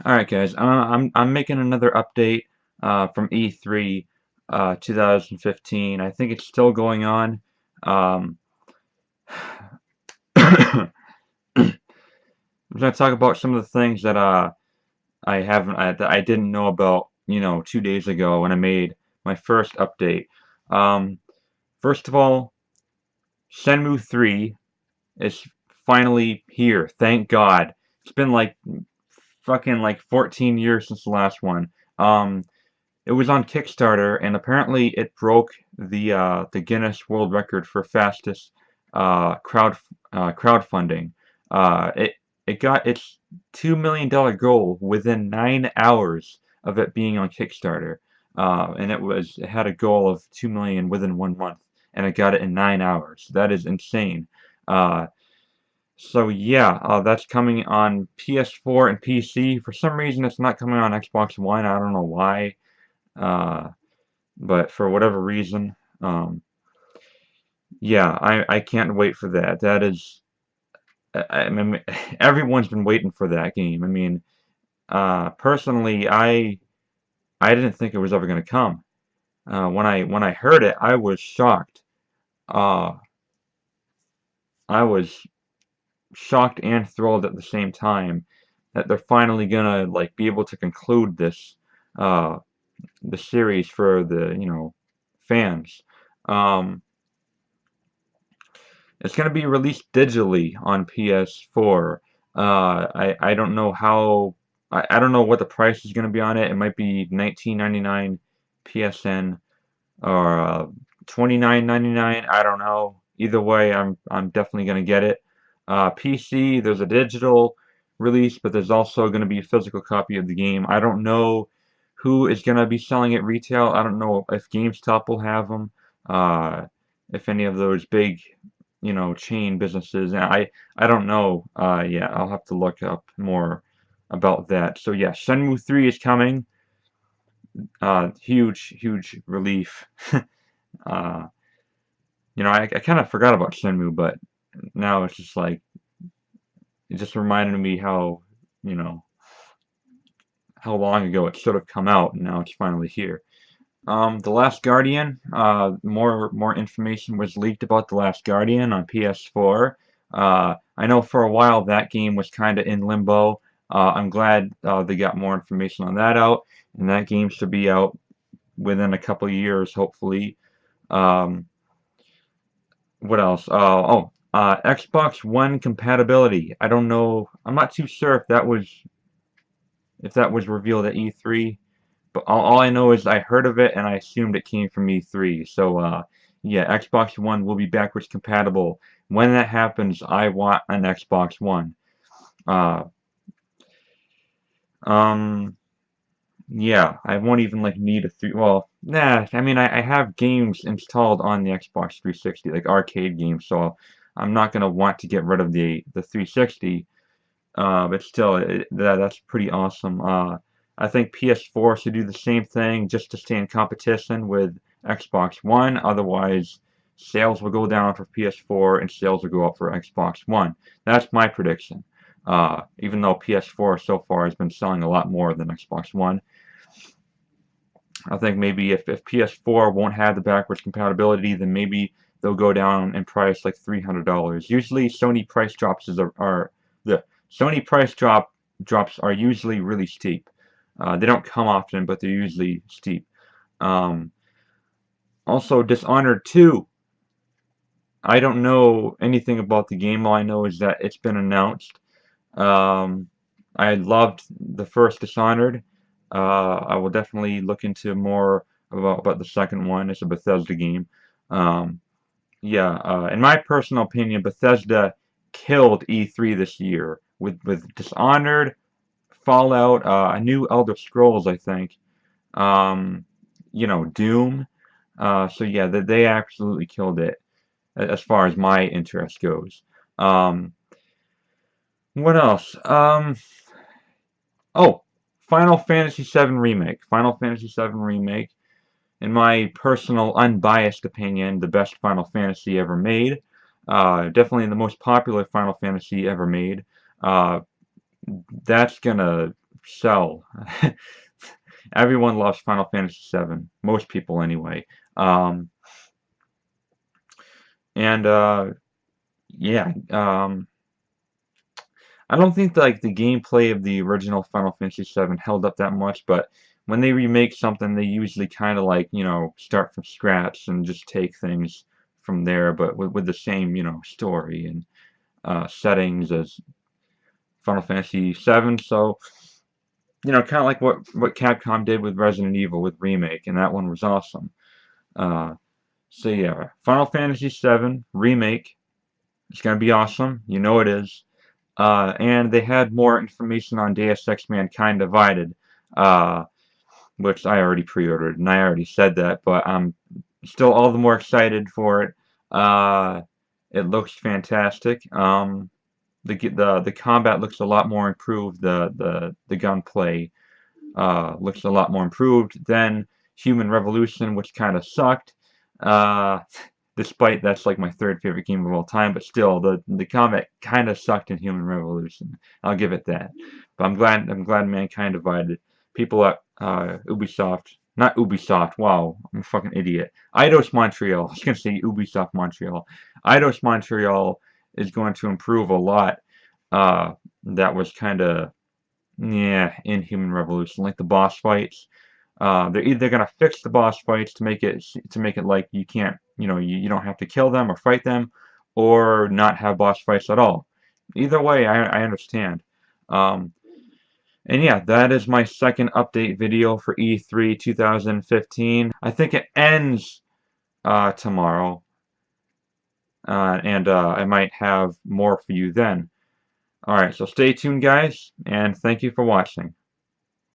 Alright guys, I'm making another update from E3 2015. I think it's still going on. Um, I'm gonna talk about some of the things that that I didn't know about, 2 days ago when I made my first update. Um, First of all, Shenmue III is finally here. Thank God. It's been like fucking like 14 years since the last one. Um, It was on Kickstarter, and apparently it broke the Guinness World Record for fastest crowdfunding. It got its $2 million goal within 9 hours of it being on Kickstarter, and it had a goal of 2 million within 1 month, and it got it in 9 hours. That is insane. Uh, so yeah, that's coming on PS4 and PC. For some reason, it's not coming on Xbox One. I don't know why. Uh, but for whatever reason, yeah, I can't wait for that. That is, I mean, everyone's been waiting for that game. I mean, personally, I didn't think it was ever going to come. When I heard it, I was shocked. Uh, I was shocked and thrilled at the same time that they're finally gonna like be able to conclude this uh the series for the fans. Um, It's going to be released digitally on PS4. I don't know how I don't know what the price is going to be on it. It might be 19.99 PSN or 29.99. I don't know. Either way, I'm definitely going to get it. PC, there's a digital release, but there's also going to be a physical copy of the game. I don't know who is going to be selling it retail. I don't know if GameStop will have them. If any of those big chain businesses. And I don't know. Yeah, I'll have to look up more about that. So yeah, Shenmue 3 is coming. Huge relief. uh, I kind of forgot about Shenmue, but now it's just like it just reminded me you know how long ago it should have come out, and now it's finally here. The Last Guardian, more information was leaked about The Last Guardian on PS4. I know for a while that game was kind of in limbo. I'm glad they got more information on that out, and that game should be out within a couple of years, hopefully. Um, what else? Xbox One compatibility. I don't know. I'm not too sure if that was revealed at E3. But all I know is I heard of it and I assumed it came from E3. So yeah, Xbox One will be backwards compatible. When that happens, I want an Xbox One. Uh, um, yeah, I won't even like need a three. Well, nah. I mean, I have games installed on the Xbox 360, like arcade games. So I'm not gonna want to get rid of the 360. But still, that's pretty awesome. I think PS4 should do the same thing just to stay in competition with Xbox One. Otherwise, sales will go down for PS4 and sales will go up for Xbox One. That's my prediction. Even though PS4 so far has been selling a lot more than Xbox One. I think maybe if PS4 won't have the backwards compatibility, then maybe they'll go down in price like $300. Usually, Sony price drops are the Sony drops are usually really steep. They don't come often, but they're usually steep. Um, Also, Dishonored 2. I don't know anything about the game. All I know is that it's been announced. Um, I loved the first Dishonored. I will definitely look into more about the second one. It's a Bethesda game. Um, yeah, in my personal opinion, Bethesda killed E3 this year with Dishonored, Fallout, a new Elder Scrolls, I think. Um, Doom. So yeah, they absolutely killed it as far as my interest goes. Um, what else? Oh, Final Fantasy VII Remake. Final Fantasy VII Remake, in my personal unbiased opinion, the best Final Fantasy ever made. Definitely the most popular Final Fantasy ever made. Uh, that's gonna sell. Everyone loves Final Fantasy VII. Most people, anyway. Um, and yeah, I don't think like the gameplay of the original Final Fantasy VII held up that much, but when they remake something, they usually kind of like, start from scratch and just take things from there, but with the same, story and settings as Final Fantasy VII. So, kind of like what Capcom did with Resident Evil with Remake, and that one was awesome. Uh, so yeah, Final Fantasy VII Remake is gonna be awesome. You know it is. And they had more information on Deus Ex Mankind Divided, uh, which I already pre-ordered, and I already said that, but I'm still all the more excited for it. Uh, it looks fantastic. The combat looks a lot more improved. The gunplay looks a lot more improved than Human Revolution, which kind of sucked. Uh, Despite that's like my third favorite game of all time, but still the combat kind of sucked in Human Revolution. I'll give it that. But I'm glad Mankind Divided. People at Ubisoft, not Ubisoft. Wow, I'm a fucking idiot. Eidos Montreal. I was gonna say Ubisoft Montreal. Eidos Montreal is going to improve a lot. That was kind of yeah in Human Revolution, like the boss fights. They're either gonna fix the boss fights to make it like you can't, you don't have to kill them or fight them, or not have boss fights at all. Either way, I understand. Um, and yeah, that is my second update video for E3 2015. I think it ends tomorrow, and I might have more for you then. All right, so stay tuned, guys, and thank you for watching.